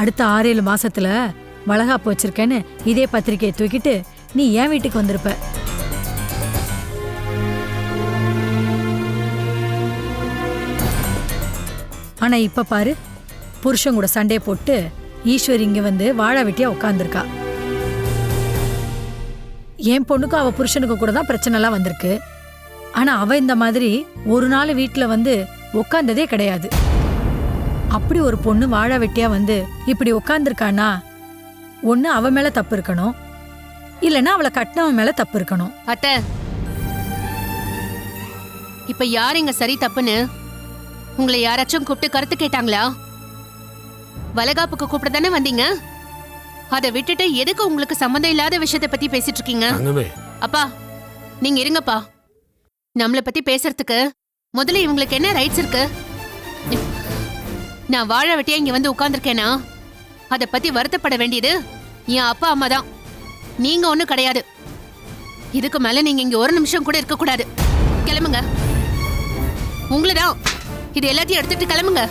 அடுத்த 6-7 மாசத்துல வளகாப்பு வச்சிருக்கேன்னு இதே பத்திரிக்கையை தூக்கிட்டு நீ என் வீட்டுக்கு வந்திருப்ப. ஆனா இப்ப பாரு, புருஷன் கூட சண்டை போட்டு ஈஸ்வரி இங்க வந்து வாழா வெட்டியா உட்காந்துருக்கா. என் பொண்ணுக்கும் அவ புருஷனுக்கு கூட தான் பிரச்சனை எல்லாம் வந்திருக்கு. ஆனா அவ இந்த மாதிரி ஒரு நாள் வீட்டுல வந்து உட்கார்ந்ததே கிடையாது. அப்படி ஒரு பொண்ணு வாழா வெட்டியா வந்து இப்படி உட்கார்ந்துருக்கானா, ஒண்ணு அவ மேல தப்பு இருக்கணும், இல்லைன்னா அவளை கட்டினவன் மேல தப்பு இருக்கணும். அத்தை, இப்ப யார் இங்க சரி தப்புன்னு உங்களை யாராச்சும் கூப்பிட்டு கருத்து கேட்டாங்களா? வளகாப்புக்கு கூப்பிட தானே வந்தீங்க. அதை விட்டுட்டு எதுக்கு உங்களுக்கு சம்மந்தம் இல்லாத விஷயத்தை பத்தி பேசிட்டு இருக்கீங்க? அப்பா நீங்க இருங்கப்பா. நம்மளை பத்தி பேசுறதுக்கு முதல்ல இவங்களுக்கு என்ன ரைட்ஸ் இருக்கு? நான் வாழ வெட்டியா இங்க வந்து உட்கார்ந்துருக்கேனா அதை பத்தி வருத்தப்பட வேண்டியது என் அப்பா அம்மா தான். நீங்க ஒண்ணும் கிடையாது. இதுக்கு மேல நீங்க இங்க ஒரு நிமிஷம் கூட இருக்க கூடாது. கிளம்புங்க. உங்களதான் இது எல்லாத்தையும் எடுத்துட்டு கிளம்புங்க.